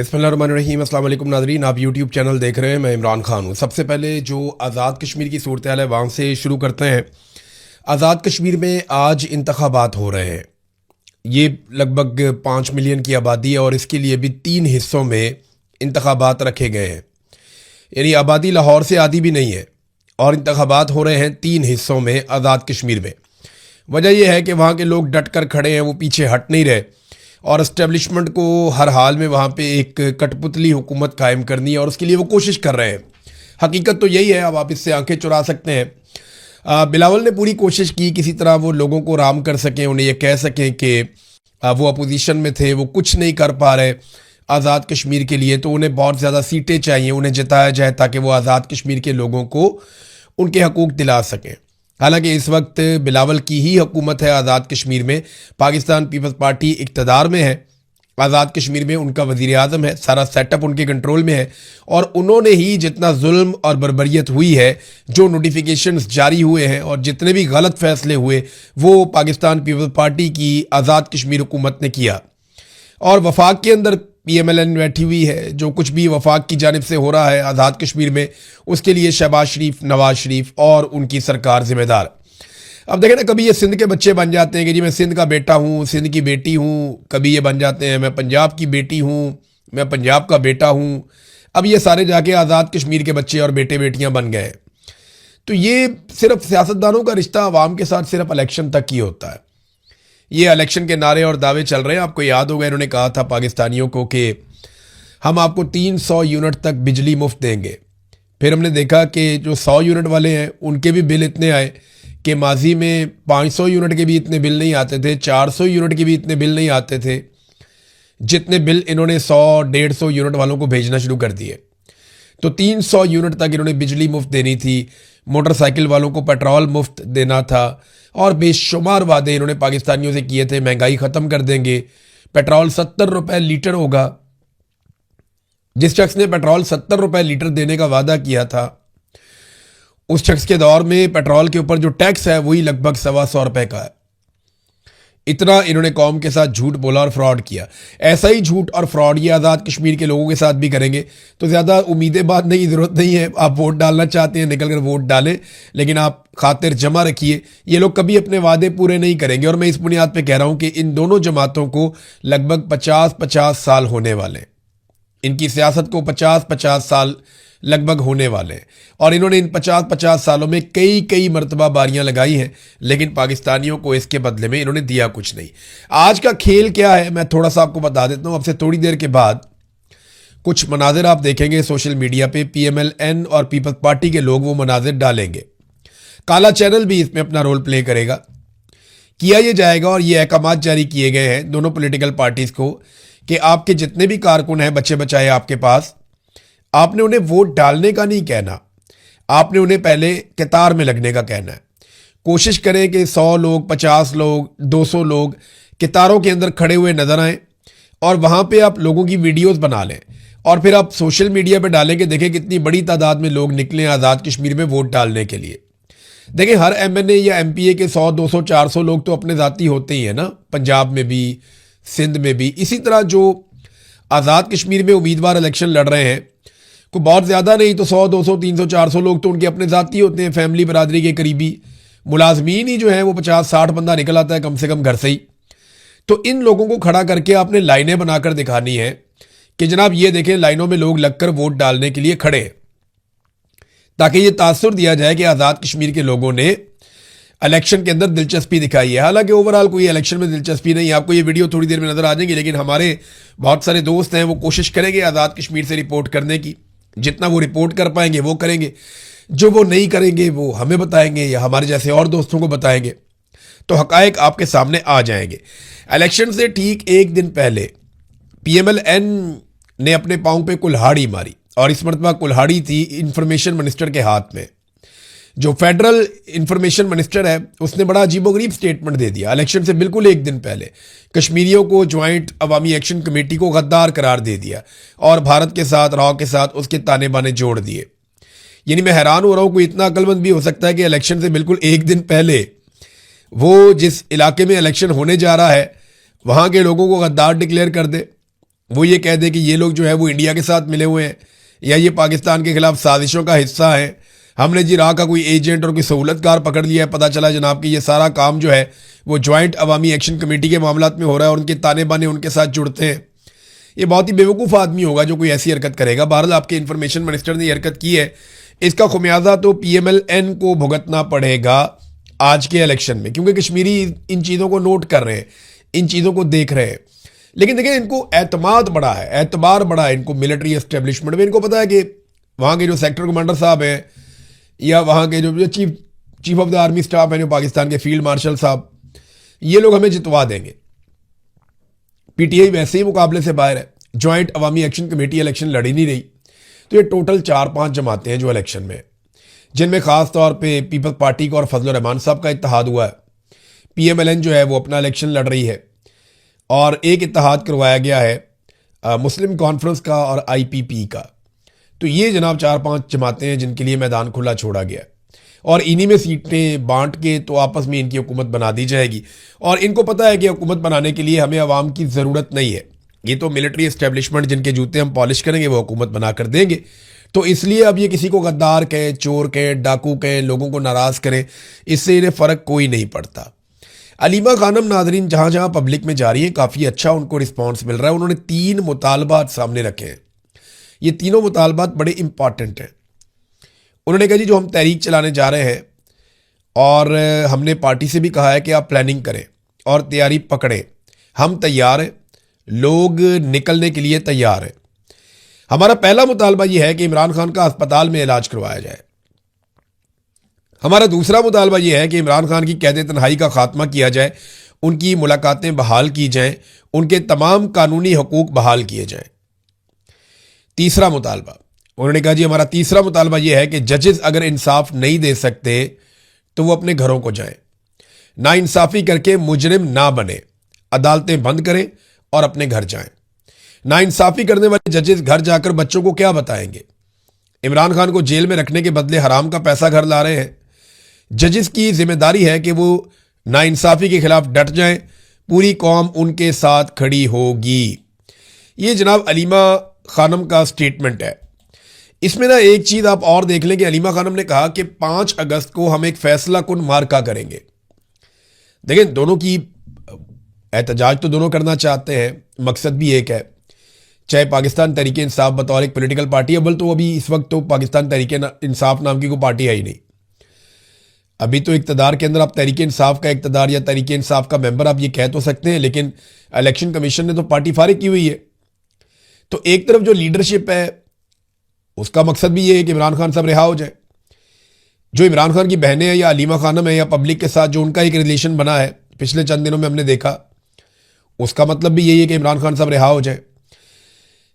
बिस्मिल्लाहिर्रहमानिर्रहीम। अस्सलाम वालेकुम नाज़रीन, आप यूट्यूब चैनल देख रहे हैं। मैं इमरान खान हूँ। सबसे पहले जो आज़ाद कश्मीर की सूरत हाल है वहाँ से शुरू करते हैं। आज़ाद कश्मीर में आज इंतखाबात हो रहे हैं। ये लगभग 5 मिलियन की आबादी है और इसके लिए भी 3 हिस्सों में इंतखाबात रखे गए हैं। यानी आबादी लाहौर से आधी भी नहीं है और इंतखाबात हो रहे हैं 3 हिस्सों में आज़ाद कश्मीर में। वजह यह है कि वहाँ के लोग डट कर खड़े हैं, वो पीछे हट नहीं रहे और इस्टेब्लिशमेंट को हर हाल में वहाँ पे एक कठपुतली हुकूमत कायम करनी है और उसके लिए वो कोशिश कर रहे हैं। हकीकत तो यही है, अब आप इससे आंखें चुरा सकते हैं। बिलावल ने पूरी कोशिश की किसी तरह वो लोगों को राम कर सकें, उन्हें ये कह सकें कि वो अपोजिशन में थे, वो कुछ नहीं कर पा रहे आज़ाद कश्मीर के लिए, तो उन्हें बहुत ज़्यादा सीटें चाहिए, उन्हें जिताया जाए ताकि वो आज़ाद कश्मीर के लोगों को उनके हकूक़ दिला सकें। हालांकि इस वक्त बिलावल की ही हुकूमत है आज़ाद कश्मीर में। पाकिस्तान पीपल्स पार्टी इक़्तिदार में है आज़ाद कश्मीर में, उनका वज़ीर आज़म है, सारा सेटअप उनके कंट्रोल में है और उन्होंने ही जितना जुल्म और बर्बरियत हुई है, जो नोटिफिकेशंस जारी हुए हैं और जितने भी गलत फैसले हुए वो पाकिस्तान पीपल्स पार्टी की आज़ाद कश्मीर हुकूमत ने किया। और वफाक के अंदर PMLN बैठी हुई है। जो कुछ भी वफाक की जानिब से हो रहा है आज़ाद कश्मीर में, उसके लिए शहबाज शरीफ, नवाज शरीफ और उनकी सरकार जिम्मेदार। अब देखें ना, कभी ये सिंध के बच्चे बन जाते हैं कि जी मैं सिंध का बेटा हूँ, सिंध की बेटी हूँ, कभी ये बन जाते हैं मैं पंजाब की बेटी हूँ, मैं पंजाब का बेटा हूँ। अब ये सारे जाके आज़ाद कश्मीर के बच्चे और बेटे बेटियाँ बन गए। तो ये सिर्फ सियासतदानों का रिश्ता अवाम के साथ सिर्फ इलेक्शन तक ही होता है। ये इलेक्शन के नारे और दावे चल रहे हैं। आपको याद होगा इन्होंने कहा था पाकिस्तानियों को कि हम आपको 300 यूनिट तक बिजली मुफ्त देंगे। फिर हमने देखा कि जो 100 यूनिट वाले हैं उनके भी बिल इतने आए कि माजी में 500 यूनिट के भी इतने बिल नहीं आते थे, 400 यूनिट के भी इतने बिल नहीं आते थे जितने बिल इन्होंने 100-150 यूनिट वालों को भेजना शुरू कर दिए। तो 300 यूनिट तक इन्होंने बिजली मुफ्त देनी थी, मोटरसाइकिल वालों को पेट्रोल मुफ्त देना था और बेशुमार वादे इन्होंने पाकिस्तानियों से किए थे। महंगाई ख़त्म कर देंगे, पेट्रोल 70 रुपये लीटर होगा। जिस शख्स ने पेट्रोल 70 रुपये लीटर देने का वादा किया था, उस शख्स के दौर में पेट्रोल के ऊपर जो टैक्स है वही लगभग 125 रुपये का है। इतना इन्होंने कौम के साथ झूठ बोला और फ्रॉड किया। ऐसा ही झूठ और फ्रॉड ये आज़ाद कश्मीर के लोगों के साथ भी करेंगे। तो ज़्यादा उम्मीदें बात नहीं, ज़रूरत नहीं है। आप वोट डालना चाहते हैं निकल कर वोट डालें, लेकिन आप खातिर जमा रखिए, ये लोग कभी अपने वादे पूरे नहीं करेंगे। और मैं इस बुनियाद पर कह रहा हूँ कि इन दोनों जमातों को लगभग 50-50 साल होने वाले, इनकी सियासत को 50-50 साल लगभग होने वाले हैं और इन्होंने इन 50-50 सालों में कई मरतबा बारियां लगाई हैं, लेकिन पाकिस्तानियों को इसके बदले में इन्होंने दिया कुछ नहीं। आज का खेल क्या है मैं थोड़ा सा आपको बता देता हूं। अब से थोड़ी देर के बाद कुछ मनाजिर आप देखेंगे सोशल मीडिया पे, PMLN और पीपल्स पार्टी के लोग वो मनाजिर डालेंगे। काला चैनल भी इसमें अपना रोल प्ले करेगा, किया ये जाएगा और ये अहकाम जारी किए गए हैं दोनों पोलिटिकल पार्टीज़ को कि आपके जितने भी कारकुन हैं, बच्चे बचाए आपके पास, आपने उन्हें वोट डालने का नहीं कहना, आपने उन्हें पहले कतार में लगने का कहना है। कोशिश करें कि 100 लोग, 50 लोग, 200 लोग कतारों के अंदर खड़े हुए नजर आएं और वहां पे आप लोगों की वीडियोस बना लें और फिर आप सोशल मीडिया पे डालें कि देखें कितनी बड़ी तादाद में लोग निकले आज़ाद कश्मीर में वोट डालने के लिए। देखें हर MNA या MPA के 100, 200, 400 लोग तो अपने ज़ाती होते ही हैं ना, पंजाब में भी, सिंध में भी। इसी तरह जो आज़ाद कश्मीर में उम्मीदवार इलेक्शन लड़ रहे हैं, कोई बहुत ज़्यादा नहीं तो 100, 200, 300, 400 लोग तो उनके अपने ज़ाती होते हैं, फैमिली बरादरी के करीबी। मुलाजमीन ही जो है वो 50-60 बंदा निकल आता है कम से कम घर से ही। तो इन लोगों को खड़ा करके आपने लाइनें बनाकर दिखानी है कि जनाब ये देखें लाइनों में लोग लगकर वोट डालने के लिए खड़े हैं, ताकि ये तासुर दिया जाए कि आज़ाद कश्मीर के लोगों ने इलेक्शन के अंदर दिलचस्पी दिखाई है। हालांकि ओवरऑल कोई इलेक्शन में दिलचस्पी नहीं। आपको ये वीडियो थोड़ी देर में नजर आ जाएंगी, लेकिन हमारे बहुत सारे दोस्त हैं वो कोशिश करेंगे आज़ाद कश्मीर से रिपोर्ट करने की। जितना वो रिपोर्ट कर पाएंगे वो करेंगे, जो वो नहीं करेंगे वो हमें बताएंगे या हमारे जैसे और दोस्तों को बताएंगे, तो हकायक आपके सामने आ जाएंगे। इलेक्शन से ठीक एक दिन पहले PMLN ने अपने पाँव पे कुल्हाड़ी मारी और इस मरतबा कुल्हाड़ी थी इंफॉर्मेशन मिनिस्टर के हाथ में। जो फेडरल इंफॉर्मेशन मिनिस्टर है उसने बड़ा अजीबोगरीब स्टेटमेंट दे दिया इलेक्शन से बिल्कुल एक दिन पहले। कश्मीरियों को ज्वाइंट अवामी एक्शन कमेटी को गद्दार करार दे दिया और भारत के साथ, रॉ के साथ उसके ताने बाने जोड़ दिए। यानी मैं हैरान हो रहा हूँ, कोई इतना अक्लमंद भी हो सकता है कि इलेक्शन से बिल्कुल एक दिन पहले वो जिस इलाके में इलेक्शन होने जा रहा है वहाँ के लोगों को गद्दार डिक्लेयर कर दे। वो ये कह दे कि ये लोग जो है वो इंडिया के साथ मिले हुए हैं या ये पाकिस्तान के खिलाफ साजिशों का हिस्सा है, हमने जी राह का कोई एजेंट और कोई सहूलतकार पकड़ लिया है, पता चला जनाब कि ये सारा काम जो है वो ज्वाइंट अवामी एक्शन कमेटी के मामलात में हो रहा है और उनके ताने बाने उनके साथ जुड़ते हैं। ये बहुत ही बेवकूफ़ आदमी होगा जो कोई ऐसी हरकत करेगा। बहरहाल आपके इंफॉर्मेशन मिनिस्टर ने ये हरकत की है, इसका खुमियाजा तो PMLN को भुगतना पड़ेगा आज के इलेक्शन में, क्योंकि कश्मीरी इन चीज़ों को नोट कर रहे हैं, इन चीज़ों को देख रहे हैं। लेकिन देखिए, इनको एतमाद बड़ा है, एतबार बड़ा है इनको मिलिट्री एस्टेब्लिशमेंट में। इनको पता है कि वहाँ के जो सेक्टर कमांडर साहब हैं या वहाँ के जो chief of the army staff हैं, जो पाकिस्तान के फील्ड मार्शल साहब, ये लोग हमें जितवा देंगे। PTI वैसे ही मुकाबले से बाहर है, ज्वाइंट अवामी एक्शन कमेटी इलेक्शन लड़ ही नहीं रही। तो ये टोटल 4-5 जमातें हैं जो इलेक्शन में, जिनमें खास तौर पे पीपल्स पार्टी का और फजल रहमान साहब का इत्तेहाद हुआ है। PMLN जो है वो अपना इलेक्शन लड़ रही है और एक इत्तेहाद करवाया गया है मुस्लिम कॉन्फ्रेंस का और IPP का। तो ये जनाब 4-5 जमातें हैं जिनके लिए मैदान खुला छोड़ा गया है और इन्हीं में सीटें बांट के तो आपस में इनकी हुकूमत बना दी जाएगी। और इनको पता है कि हुकूमत बनाने के लिए हमें अवाम की ज़रूरत नहीं है, ये तो मिलिट्री एस्टेब्लिशमेंट जिनके जूते हम पॉलिश करेंगे वो हुकूमत बना कर देंगे। तो इसलिए अब ये किसी को गद्दार कहें, चोर कहें, डाकू कहें, लोगों को नाराज़ करें, इससे इन्हें फ़र्क कोई नहीं पड़ता। अलीमा खानम नाजरीन जहाँ जहाँ पब्लिक में जा रही है काफ़ी अच्छा उनको रिस्पॉन्स मिल रहा है। उन्होंने 3 मुतालबात सामने रखे हैं, ये तीनों मुतालबात बड़े इंपॉर्टेंट हैं। उन्होंने कहा जी जो हम तहरीक चलाने जा रहे हैं और हमने पार्टी से भी कहा है कि आप प्लानिंग करें और तैयारी पकड़ें, हम तैयार हैं, लोग निकलने के लिए तैयार हैं। हमारा पहला मुतालबा यह है कि इमरान खान का अस्पताल में इलाज करवाया जाए। हमारा दूसरा मुतालबा यह है कि इमरान खान की कैद तन्हाई का खात्मा किया जाए, उनकी मुलाकातें बहाल की जाएं, उनके तमाम कानूनी हकूक बहाल किए जाएं। तीसरा मुतालबा, उन्होंने कहा जी हमारा तीसरा मुतालबा यह है कि जजेस अगर इंसाफ नहीं दे सकते तो वो अपने घरों को जाएं, ना इंसाफी करके मुजरिम ना बने, अदालतें बंद करें और अपने घर जाएं। ना इंसाफी करने वाले जजेस घर जाकर बच्चों को क्या बताएंगे? इमरान खान को जेल में रखने के बदले हराम का पैसा घर ला रहे हैं। जजेस की जिम्मेदारी है कि वो नाइंसाफ़ी के खिलाफ डट जाएं, पूरी कौम उनके साथ खड़ी होगी। ये जनाब अलीमा खानम का स्टेटमेंट है। इसमें ना एक चीज़ आप और देख लें कि अलीमा खानम ने कहा कि 5 अगस्त को हम एक फैसला कुन मार्का करेंगे। देखें, दोनों की एहतजाज तो दोनों करना चाहते हैं, मकसद भी एक है। चाहे पाकिस्तान तहरीक इंसाफ बतौर एक पॉलिटिकल पार्टी है, बल तो अभी इस वक्त तो पाकिस्तान तहरीक इंसाफ नाम की कोई पार्टी है ही नहीं। अभी तो इक़्तिदार के अंदर आप तहरीक इंसाफ का इक़्तिदार या तहरीक इंसाफ का मेंबर आप ये कह तो सकते हैं, लेकिन इलेक्शन कमीशन ने तो पार्टी फारिग की हुई है। तो एक तरफ जो लीडरशिप है उसका मकसद भी ये है कि इमरान खान साहब रिहा हो जाए। जो इमरान खान की बहनें हैं या अलीमा खानम है या पब्लिक के साथ जो उनका एक रिलेशन बना है पिछले चंद दिनों में हमने देखा, उसका मतलब भी यही है कि इमरान खान साहब रिहा हो जाए।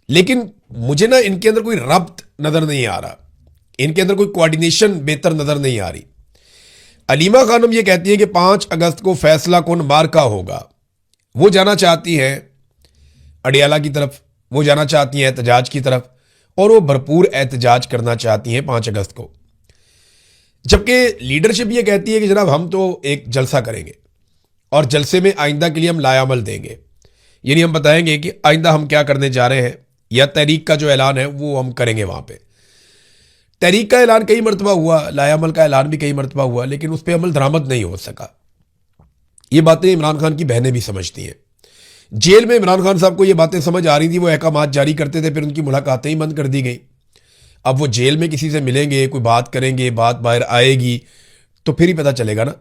लेकिन मुझे ना इनके अंदर कोई रब्त नज़र नहीं आ रहा, इनके अंदर कोई कोऑर्डिनेशन बेहतर नज़र नहीं आ रही। अलीमा खानम ये कहती है कि 5 अगस्त को फैसला कुन मार्का होगा। वो जाना चाहती हैं अडियाला की तरफ, वो जाना चाहती हैं एहतजाज की तरफ, और वो भरपूर एहतजाज करना चाहती हैं 5 अगस्त को। जबकि लीडरशिप ये कहती है कि जनाब हम तो एक जलसा करेंगे और जलसे में आइंदा के लिए हम लायामल देंगे, यानी हम बताएंगे कि आइंदा हम क्या करने जा रहे हैं, या तहरीक का जो ऐलान है वो हम करेंगे। वहाँ पे तहरीक का ऐलान कई मरतबा हुआ, लायामल का ऐलान भी कई मरतबा हुआ, लेकिन उस पर अमल दरामद नहीं हो सका। ये बातें इमरान खान की बहनें भी समझती हैं। जेल में इमरान खान साहब को ये बातें समझ आ रही थी, वो अहकामात जारी करते थे, फिर उनकी मुलाकातें ही बंद कर दी गई। अब वो जेल में किसी से मिलेंगे, कोई बात करेंगे, बात बाहर आएगी तो फिर ही पता चलेगा ना।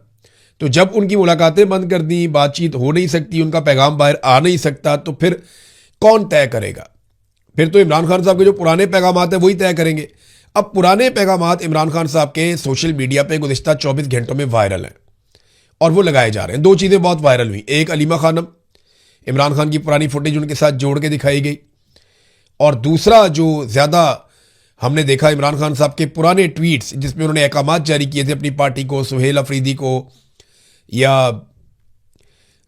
तो जब उनकी मुलाकातें बंद कर दी, बातचीत हो नहीं सकती, उनका पैगाम बाहर आ नहीं सकता, तो फिर कौन तय करेगा? फिर तो इमरान खान साहब के जो पुराने पैगामात हैं वही तय करेंगे। अब पुराने पैगामात इमरान खान साहब के सोशल मीडिया पे गुज़िश्ता 24 घंटों में वायरल हैं और वो लगाए जा रहे हैं। 2 चीज़ें बहुत वायरल हुई, एक अलीमा खानम, इमरान खान की पुरानी फुटेज उनके साथ जोड़ के दिखाई गई, और दूसरा जो ज़्यादा हमने देखा इमरान खान साहब के पुराने ट्वीट्स जिसमें उन्होंने अहकामात जारी किए थे अपनी पार्टी को, सुहेल अफरीदी को या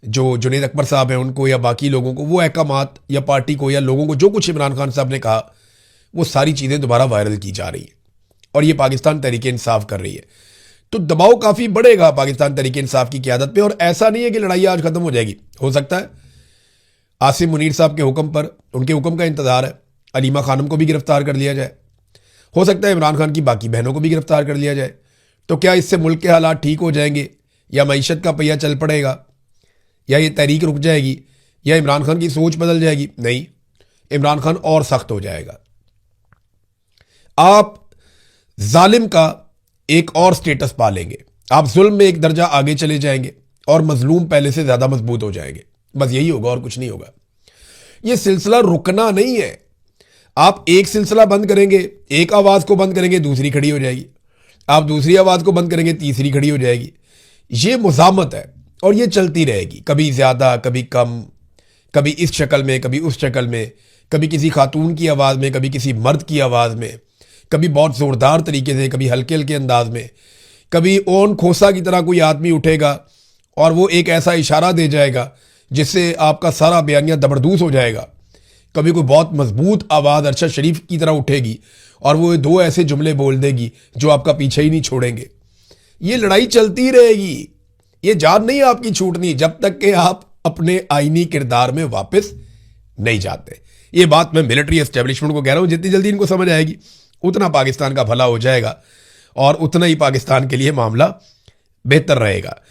जो जुनैद अकबर साहब हैं उनको या बाकी लोगों को, वो अहकामात या पार्टी को या लोगों को जो कुछ इमरान खान साहब ने कहा, वो सारी चीज़ें दोबारा वायरल की जा रही है और ये पाकिस्तान तहरीक इंसाफ कर रही है। तो दबाव काफ़ी बढ़ेगा पाकिस्तान तहरीक इंसाफ की क़यादत पे, और ऐसा नहीं है कि लड़ाई आज ख़त्म हो जाएगी। हो सकता है आसिम मुनीर साहब के हुक्म पर, उनके हुक्म का इंतजार है, अलीमा खानम को भी गिरफ्तार कर लिया जाए, हो सकता है इमरान खान की बाकी बहनों को भी गिरफ्तार कर लिया जाए। तो क्या इससे मुल्क के हालात ठीक हो जाएंगे, या मईशत का पहिया चल पड़ेगा, या ये तहरीक रुक जाएगी, या इमरान खान की सोच बदल जाएगी? नहीं, इमरान खान और सख्त हो जाएगा। आप जालिम का एक और स्टेटस पा लेंगे, आप जुल्म में एक दर्जा आगे चले जाएंगे और मजलूम पहले से ज्यादा मजबूत हो जाएंगे। बस यही होगा और कुछ नहीं होगा। यह सिलसिला रुकना नहीं है। आप एक सिलसिला बंद करेंगे, एक आवाज को बंद करेंगे, दूसरी खड़ी हो जाएगी। आप दूसरी आवाज को बंद करेंगे, तीसरी खड़ी हो जाएगी। ये मुजामत है और ये चलती रहेगी, कभी ज्यादा कभी कम, कभी इस शक्ल में कभी उस शक्ल में, कभी किसी खातून की आवाज में कभी किसी मर्द की आवाज में, कभी बहुत जोरदार तरीके से कभी हल्के हल्के अंदाज में, कभी ओन खोसा की तरह कोई आदमी उठेगा और वो एक ऐसा इशारा दे जाएगा जिससे आपका सारा बयानिया दबरदूस हो जाएगा। कभी कोई बहुत मजबूत आवाज अरशद शरीफ की तरह उठेगी और वो दो ऐसे जुमले बोल देगी जो आपका पीछे ही नहीं छोड़ेंगे। ये लड़ाई चलती रहेगी, ये जान नहीं आपकी छूटनी जब तक कि आप अपने आईनी किरदार में वापस नहीं जाते। ये बात मैं मिलिट्री एस्टेब्लिशमेंट को कह रहा हूं, जितनी जल्दी इनको समझ आएगी उतना पाकिस्तान का भला हो जाएगा और उतना ही पाकिस्तान के लिए मामला बेहतर रहेगा।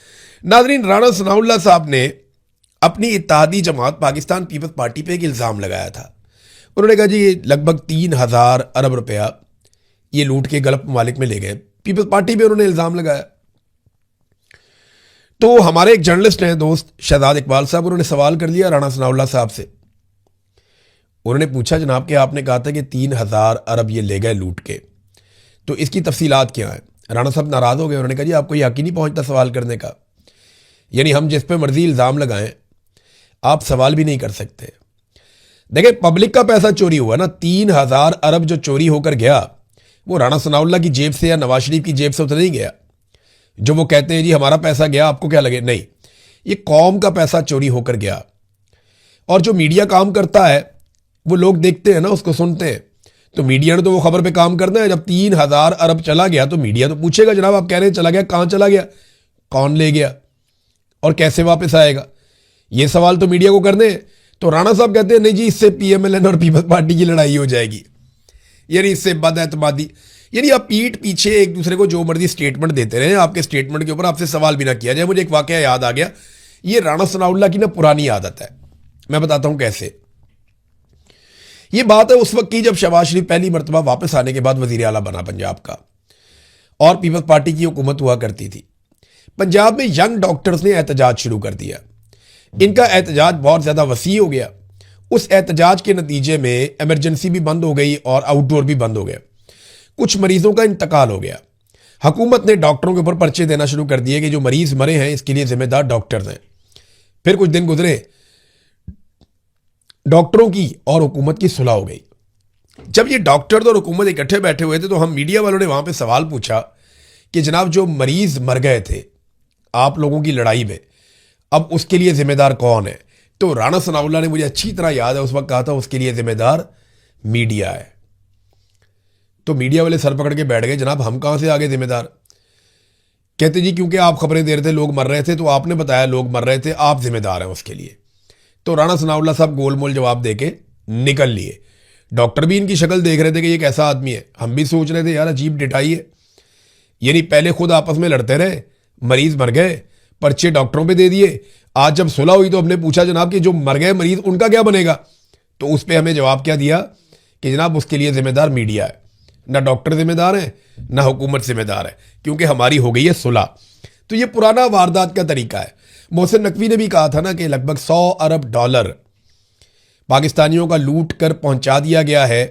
नाजरीन, राणा सनाउल्लाह साहब ने अपनी इत्तेहादी जमात पाकिस्तान पीपल्स पार्टी पे एक इल्ज़ाम लगाया था। उन्होंने कहा जी ये लगभग 3,000 अरब रुपया ये लूट के गल्फ ममालिक में ले गए। पीपल्स पार्टी पे उन्होंने इल्ज़ाम लगाया। तो हमारे एक जर्नलिस्ट हैं दोस्त शहजाद इकबाल साहब, उन्होंने सवाल कर लिया राणा सनाउल्लाह साहब से। उन्होंने पूछा जनाब कि आपने कहा था कि 3,000 अरब ये ले गए लूट के, तो इसकी तफसीलात क्या है? राणा साहब नाराज हो गए। उन्होंने कहा जी आपको यकीन नहीं पहुंचता सवाल करने का, यानी हम जिस पे मर्जी इल्ज़ाम लगाएं आप सवाल भी नहीं कर सकते। देखिए, पब्लिक का पैसा चोरी हुआ ना, 3,000 अरब जो चोरी होकर गया वो राणा सनाउल्लाह की जेब से या नवाज शरीफ की जेब से तो नहीं गया। जो वो कहते हैं जी हमारा पैसा गया, आपको क्या लगे, नहीं, ये कौम का पैसा चोरी होकर गया। और जो मीडिया काम करता है वो लोग देखते हैं ना, उसको सुनते हैं। तो मीडिया ने तो वो खबर पे काम करना है। जब 3,000 अरब चला गया तो मीडिया तो पूछेगा जनाब आप कह रहे हैं चला गया, कहां चला गया, कौन ले गया और कैसे वापस आएगा? ये सवाल तो मीडिया को करने हैं। तो राणा साहब कहते हैं नहीं जी इससे पीएमएलएन और पीपल्स पार्टी की लड़ाई हो जाएगी, यानी इससे बदएतमादी, यानी आप पीठ पीछे एक दूसरे को जो मर्जी स्टेटमेंट देते रहे, आपके स्टेटमेंट के ऊपर आपसे सवाल भी ना किया जाए। मुझे एक वाकया याद आ गया, ये राणा सनाउल्लाह की ना पुरानी आदत है, मैं बताता हूं कैसे। ये बात है उस वक्त की जब शहबाज शरीफ पहली मरतबा वापस आने के बाद वजीर आला बना पंजाब का और पीपल्स पार्टी की हुकूमत हुआ करती थी। पंजाब में यंग डॉक्टर्स ने एहतजाज शुरू कर दिया। इनका एहतजाज बहुत ज्यादा वसी हो गया। उस एहतजाज के नतीजे में इमरजेंसी भी बंद हो गई और आउटडोर भी बंद हो गया। कुछ मरीजों का इंतकाल हो गया। हुकूमत ने डॉक्टरों के ऊपर पर्चे देना शुरू कर दिए कि जो मरीज मरे हैं इसके लिए जिम्मेदार डॉक्टर्स हैं। फिर कुछ दिन गुजरे, डॉक्टरों की और हुकूमत की सुलह हो गई। जब ये डॉक्टर और हुकूमत इकट्ठे बैठे हुए थे तो हम मीडिया वालों ने वहां पे सवाल पूछा कि जनाब जो मरीज मर गए थे आप लोगों की लड़ाई में, अब उसके लिए जिम्मेदार कौन है? तो राणा सनाउल्लाह ने, मुझे अच्छी तरह याद है, उस वक्त कहा था उसके लिए जिम्मेदार मीडिया है। तो मीडिया वाले सर पकड़ के बैठ गए, जनाब हम कहां से आगे जिम्मेदार? कहते जी क्योंकि आप खबरें दे रहे थे लोग मर रहे थे, तो आपने बताया लोग मर रहे थे, आप जिम्मेदार हैं उसके लिए। तो राणा सनाउल्लाह साहब गोलमोल जवाब देके निकल लिए। डॉक्टर भी इनकी शक्ल देख रहे थे कि ये कैसा आदमी है। हम भी सोच रहे थे यार अजीब डिटाई है, यानी पहले खुद आपस में लड़ते रहे, मरीज मर गए, पर्चे डॉक्टरों पे दे दिए। आज जब सुलह हुई तो हमने पूछा जनाब कि जो मर गए मरीज उनका क्या बनेगा? तो उस पर हमें जवाब क्या दिया कि जनाब उसके लिए जिम्मेदार मीडिया है, ना डॉक्टर जिम्मेदार है ना हुकूमत जिम्मेदार है, क्योंकि हमारी हो गई है सुलह। तो ये पुराना वारदात का तरीका है। मोहसिन नकवी ने भी कहा था ना कि लगभग 100 अरब डॉलर पाकिस्तानियों का लूट कर पहुंचा दिया गया है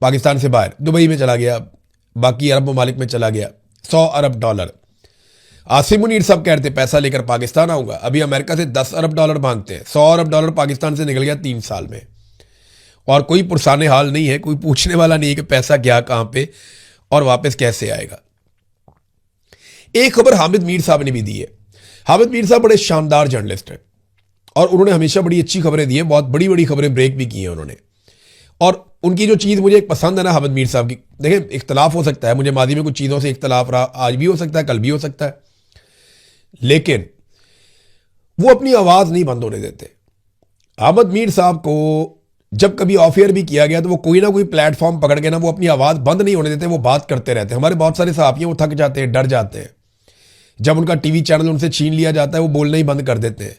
पाकिस्तान से बाहर, दुबई में चला गया, बाकी अरब ममालिक में चला गया। 100 अरब डॉलर। आसिम मुनीर साहब कह रहे थे पैसा लेकर पाकिस्तान आऊंगा, अभी अमेरिका से 10 अरब डॉलर मांगते हैं। 100 अरब डॉलर पाकिस्तान से निकल गया 3 साल में, और कोई पुरसाने हाल नहीं है, कोई पूछने वाला नहीं है कि पैसा गया कहां पे और वापस कैसे आएगा। एक खबर हामिद मीर साहब ने भी दी है। हामिद मीर साहब बड़े शानदार जर्नलिस्ट हैं और उन्होंने हमेशा बड़ी अच्छी खबरें दी हैं, बहुत बड़ी बड़ी खबरें ब्रेक भी की हैं उन्होंने। और उनकी जो चीज़ मुझे एक पसंद है ना हामिद मीर साहब की, देखिए इख्तलाफ हो सकता है, मुझे माजी में कुछ चीज़ों से इख्तलाफ रहा, आज भी हो सकता है, कल भी हो सकता है, लेकिन वो अपनी आवाज़ नहीं बंद होने देते। अहमद मीर साहब को जब कभी ऑफ एयर भी किया गया तो वो कोई ना कोई प्लेटफॉर्म पकड़ के ना वो अपनी आवाज़ बंद नहीं होने देते, वो बात करते रहते हैं। हमारे बहुत सारे सहाफ़ी वो थक जाते हैं, डर जाते हैं। जब उनका टीवी चैनल उनसे छीन लिया जाता है वो बोलना ही बंद कर देते हैं।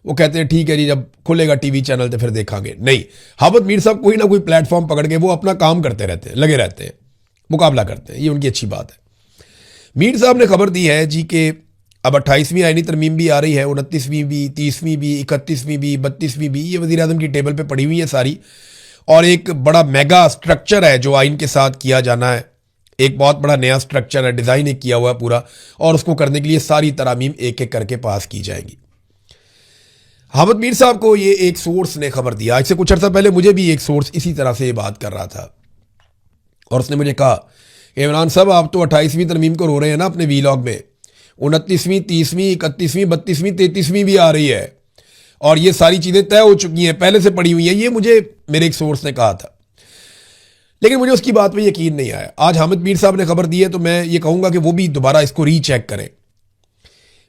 वो कहते हैं ठीक है जी, जब खुलेगा टीवी चैनल तो फिर देखेंगे। नहीं, अहमद मीर साहब कोई ना कोई प्लेटफॉर्म पकड़ के वो अपना काम करते रहते हैं, लगे रहते हैं, मुकाबला करते हैं। ये उनकी अच्छी बात है। मीर साहब ने खबर दी है जी कि अब 28वीं आईनी तरमीम भी आ रही है, 29वीं भी, 30वीं भी, 31वीं भी, 32वीं भी। ये वज़ीर आज़म की टेबल पे पड़ी हुई है सारी, और एक बड़ा मेगा स्ट्रक्चर है जो आइन के साथ किया जाना है। एक बहुत बड़ा नया स्ट्रक्चर है, डिज़ाइन एक किया हुआ है पूरा, और उसको करने के लिए सारी तरामीम एक एक करके पास की जाएंगी। अहमद मीर साहब को ये एक सोर्स ने खबर दिया। आज से कुछ अर्सा पहले मुझे भी एक सोर्स इसी तरह से ये बात कर रहा था, और उसने मुझे कहा कि इमरान साहब आप तो 28वीं तरमीम को रो रहे हैं ना अपने वीलॉग में, 29वीं, 30वीं, 31वीं, 32वीं, 33वीं भी आ रही है, और ये सारी चीज़ें तय हो चुकी हैं, पहले से पड़ी हुई हैं। ये मुझे मेरे एक सोर्स ने कहा था, लेकिन मुझे उसकी बात पे यकीन नहीं आया। आज अहमद मीर साहब ने खबर दी है तो मैं ये कहूँगा कि वो भी दोबारा इसको रीचेक करें।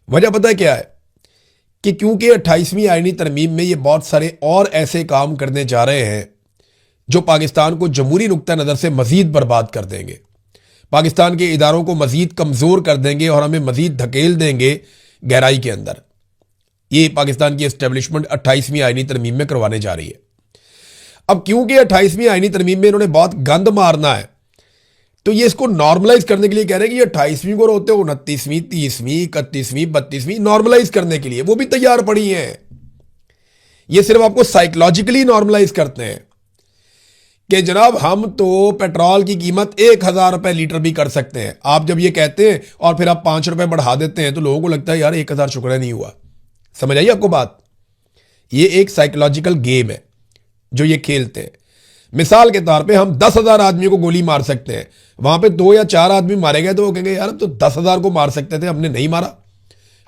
वजह पता है क्या है कि क्योंकि 28वीं आईनी तरमीम में ये बहुत सारे और ऐसे काम करने जा रहे हैं जो पाकिस्तान को जमहूरी नुक्ता नज़र से मज़ीद बर्बाद कर देंगे, पाकिस्तान के इदारों को मज़ीद कमज़ोर कर देंगे और हमें मज़ीद धकेल देंगे गहराई के अंदर। ये पाकिस्तान की एस्टेब्लिशमेंट 28वीं आईनी तरमीम में करवाने जा रही है। अब क्योंकि 28वीं आईनी तरमीम में इन्होंने बहुत गंद मारना है, तो ये इसको नॉर्मलाइज करने के लिए कह रहे हैं कि ये 28वीं को रोते हो, 29वीं, 30वीं, 31वीं, 32वीं नॉर्मलाइज करने के लिए वो भी तैयार पड़ी हैं। ये सिर्फ आपको साइकोलॉजिकली नॉर्मलाइज करते हैं कि जनाब हम तो पेट्रोल की कीमत 1000 रुपए लीटर भी कर सकते हैं। आप जब ये कहते हैं और फिर आप 5 रुपए बढ़ा देते हैं तो लोगों को लगता है यार 1000 शुक्र नहीं हुआ। समझ आइए आपको बात? ये एक साइकोलॉजिकल गेम है जो ये खेलते हैं। मिसाल के तौर पे हम 10,000 आदमियों को गोली मार सकते हैं, वहां पे 2 या 4 आदमी मारे गए तो वो कहेंगे यार अब तो 10,000 को मार सकते थे, हमने नहीं मारा,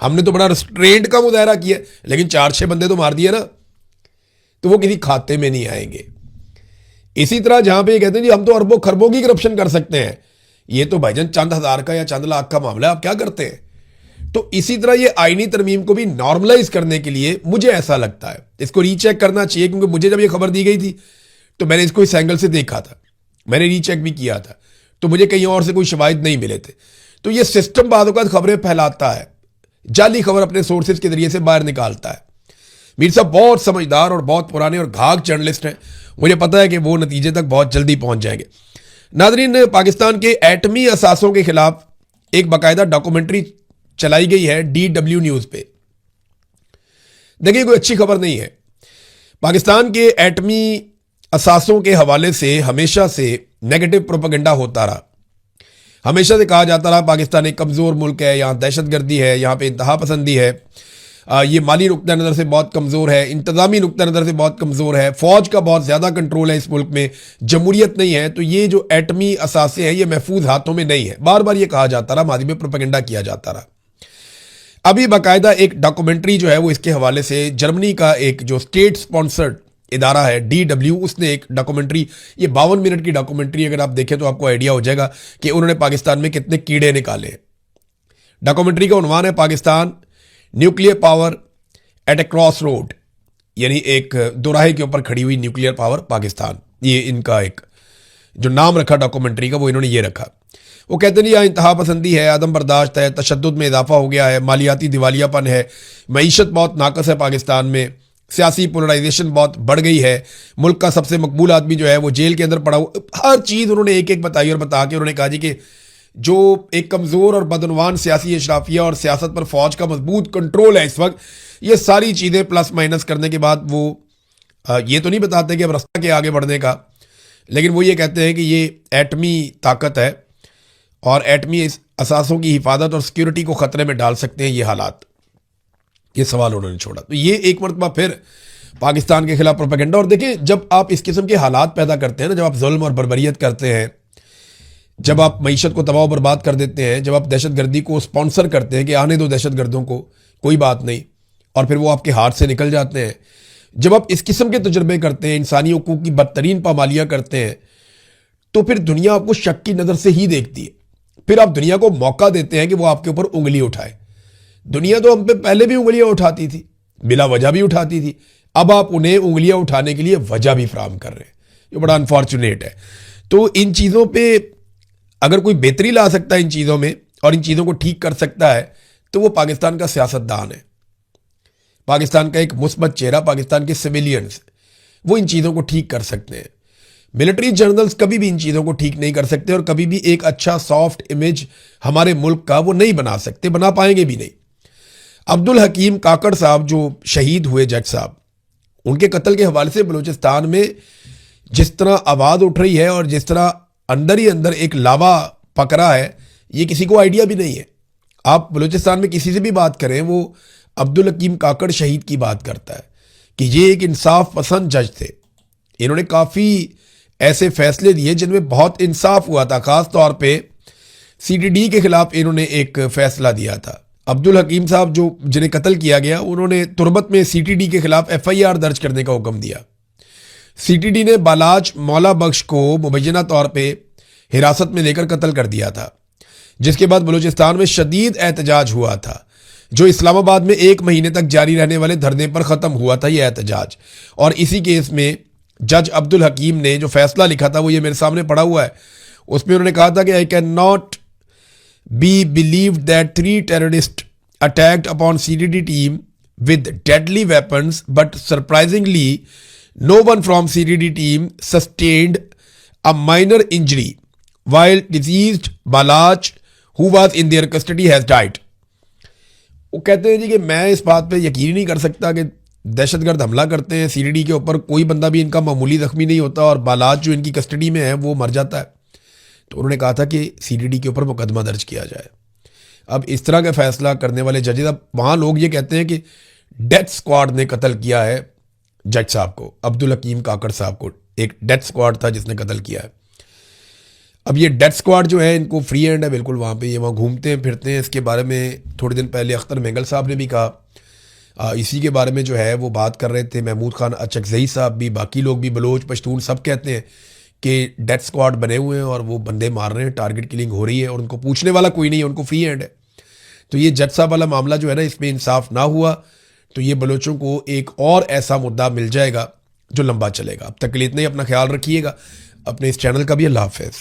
हमने तो बड़ा रिस्ट्रेंट का मुजाहरा किया, लेकिन 4-6 बंदे तो मार दिए ना, तो वो किसी खाते में नहीं आएंगे। इसी तरह जहां पे ये कहते हैं जी हम तो अरबों खरबों की करप्शन कर सकते हैं, ये तो भाईजान चंद हज़ार का या चंद लाख का मामला है, आप क्या करते हैं? तो इसी तरह ये आईनी तरमीम को भी नॉर्मलाइज करने के लिए मुझे ऐसा लगता है इसको रीचेक करना चाहिए, क्योंकि मुझे जब ये खबर दी गई थी तो मैंने इसको इस एंगल से देखा था, मैंने रीचेक भी किया था, तो मुझे कहीं और से कोई शवाहिद नहीं मिले थे। तो ये सिस्टम बाद औक़ात खबरें फैलाता है, जाली खबर अपने सोर्सेज के जरिए से बाहर निकालता है। मीर साहब बहुत समझदार और बहुत पुराने और घाघ जर्नलिस्ट हैं, मुझे पता है कि वो नतीजे तक बहुत जल्दी पहुंच जाएंगे। नाज़रीन, पाकिस्तान के एटमी असासों के खिलाफ एक बाकायदा डॉक्यूमेंट्री चलाई गई है DW न्यूज़ पे। देखिए कोई अच्छी खबर नहीं है। पाकिस्तान के एटमी असासों के हवाले से हमेशा से नेगेटिव प्रोपेगेंडा होता रहा, हमेशा से कहा जाता रहा पाकिस्तान एक कमज़ोर मुल्क है, यहाँ दहशतगर्दी है, यहाँ पे इंतहा पसंदी है, ये माली नुक्ता नज़र से बहुत कमज़ोर है, इंतज़ामी नुक्ता नज़र से बहुत कमज़ोर है, फ़ौज का बहुत ज़्यादा कंट्रोल है इस मुल्क में, जमहूरियत नहीं है, तो ये जो एटमी असासे हैं ये महफूज हाथों में नहीं है। बार बार ये कहा जाता रहा, मादी में प्रोपेगेंडा किया जाता रहा। अभी बाकायदा एक डॉक्यूमेंट्री जो है वो इसके हवाले से जर्मनी का एक जो स्टेट स्पॉन्सर्ड इदारा है DW, उसने एक डॉक्यूमेंट्री, ये 52 मिनट की डॉक्यूमेंट्री, अगर आप देखें तो आपको आइडिया हो जाएगा कि उन्होंने पाकिस्तान में कितने कीड़े निकाले हैं। डॉक्यूमेंट्री का उन्वान है पाकिस्तान न्यूक्लियर पावर एट ए क्रॉस रोड, यानी एक दोराहे के ऊपर खड़ी हुई न्यूक्लियर पावर पाकिस्तान। ये इनका एक जो नाम रखा डॉक्यूमेंट्री का वो इन्होंने ये रखा। वो कहते नहीं यहाँ इंतहा पसंदी है, आदम बर्दाश्त है, तशद्दुद में इजाफा हो गया है, मालियाती दिवालियापन है, मईशत बहुत नाकस है पाकिस्तान में, सियासी पोलराइजेशन बहुत बढ़ गई है, मुल्क का सबसे मकबूल आदमी जो है वो जेल के अंदर पड़ा हुआ। हर चीज़ उन्होंने एक एक बताई और बता के उन्होंने कहा जी कि जो एक कमज़ोर और बदनवान सियासी अशराफिया और सियासत पर फ़ौज का मजबूत कंट्रोल है इस वक्त, ये सारी चीज़ें प्लस माइनस करने के बाद वो ये तो नहीं बताते कि अब रास्ता के आगे बढ़ने का, लेकिन वो ये कहते हैं कि ये एटमी ताकत है और एटमी असासों की हिफाजत और सिक्योरिटी को ख़तरे में डाल सकते हैं ये हालात। ये सवाल उन्होंने छोड़ा। तो ये एक मरतबा फिर पाकिस्तान के खिलाफ प्रोपेगेंडा। और देखिए जब आप इस किस्म के हालात पैदा करते हैं ना, जब आप जुल्म और बर्बरियत करते हैं, जब आप मईशत को तबाह बर्बाद कर देते हैं, जब आप दहशतगर्दी को स्पॉन्सर करते हैं कि आने दो दहशतगर्दों को, कोई बात नहीं, और फिर वो आपके हाथ से निकल जाते हैं, जब आप इस किस्म के तजुर्बे करते हैं, इंसानी हकूक़ की बदतरीन पामालियाँ करते हैं, तो फिर दुनिया आपको शक की नज़र से ही देखती है। फिर आप दुनिया को मौका देते हैं कि वो आपके ऊपर उंगली उठाए। दुनिया तो हम पे पहले भी उंगलियां उठाती थी, बिला वजह भी उठाती थी, अब आप उन्हें उंगलियां उठाने के लिए वजह भी फराहम कर रहे हैं, ये बड़ा अनफॉर्चुनेट है। तो इन चीज़ों पे अगर कोई बेहतरी ला सकता है इन चीज़ों में और इन चीज़ों को ठीक कर सकता है तो वो पाकिस्तान का सियासतदान है, पाकिस्तान का एक मुस्बत चेहरा, पाकिस्तान के सिविलियंस, वो इन चीज़ों को ठीक कर सकते हैं। मिलिट्री जनरल्स कभी भी इन चीज़ों को ठीक नहीं कर सकते और कभी भी एक अच्छा सॉफ्ट इमेज हमारे मुल्क का वो नहीं बना सकते, बना पाएंगे भी नहीं। अब्दुल हकीम काकड़ साहब जो शहीद हुए जज साहब, उनके कत्ल के हवाले से बलूचिस्तान में जिस तरह आवाज़ उठ रही है और जिस तरह अंदर ही अंदर एक लावा पक रहा है, ये किसी को आइडिया भी नहीं है। आप बलूचिस्तान में किसी से भी बात करें, वो अब्दुल हकीम काकड़ शहीद की बात करता है कि ये एक इंसाफ पसंद जज थे, इन्होंने काफ़ी ऐसे फैसले दिए जिनमें बहुत इंसाफ हुआ था। ख़ास तौर पे सीटीडी के खिलाफ इन्होंने एक फैसला दिया था। अब्दुल हकीम साहब जो जिन्हें कत्ल किया गया, उन्होंने तुरबत में सीटीडी के खिलाफ एफआईआर दर्ज करने का हुक्म दिया। सीटीडी ने बालाज मौला बख्श को मुबैना तौर पे हिरासत में लेकर कत्ल कर दिया था, जिसके बाद बलूचिस्तान में शदीद एहतजाज हुआ था, जो इस्लामाबाद में 1 महीने तक जारी रहने वाले धरने पर ख़त्म हुआ था ये एहतजाज। और इसी केस में जज अब्दुल हकीम ने जो फैसला लिखा था वो ये मेरे सामने पड़ा हुआ है। उसमें उन्होंने कहा था कि I can not be believe that 3 terrorist attacked upon CTD team with deadly weapons but surprisingly no one from CTD team sustained a minor injury while deceased Balaj who was in their custody has died. वो कहते हैं जी कि मैं इस बात पे यकीन नहीं कर सकता कि दहशतगर्द हमला करते हैं सीटीडी के ऊपर, कोई बंदा भी इनका मामूली जख्मी नहीं होता और बालाज जो इनकी कस्टडी में है वो मर जाता है। तो उन्होंने कहा था कि सीटीडी के ऊपर मुकदमा दर्ज किया जाए। अब इस तरह का फैसला करने वाले जजेस, अब वहाँ लोग ये कहते हैं कि डेथ स्क्वाड ने कत्ल किया है जज साहब को, अब्दुल हकीम काकड़ साहब को, एक डेथ स्क्वाड था जिसने कत्ल किया है। अब ये डेथ स्क्वाड जो है इनको फ्री हैंड है बिल्कुल, वहाँ पे ये वहाँ घूमते हैं फिरते हैं। इसके बारे में थोड़े दिन पहले अख्तर मेंगल साहब ने भी कहा, इसी के बारे में जो है वो बात कर रहे थे महमूद खान अचकजई साहब भी, बाकी लोग भी, बलोच पश्तून सब कहते हैं कि डेथ स्क्वाड बने हुए हैं और वो बंदे मार रहे हैं, टारगेट किलिंग हो रही है और उनको पूछने वाला कोई नहीं है, उनको फ्री हैंड है। तो ये जज साहब वाला मामला जो है ना, इसमें इंसाफ ना हुआ तो ये बलोचों को एक और ऐसा मुद्दा मिल जाएगा जो लंबा चलेगा। अब तक के लिए इतना ही, अपना ख्याल रखिएगा, अपने इस चैनल का भी अल्लाह हाफ़िज़।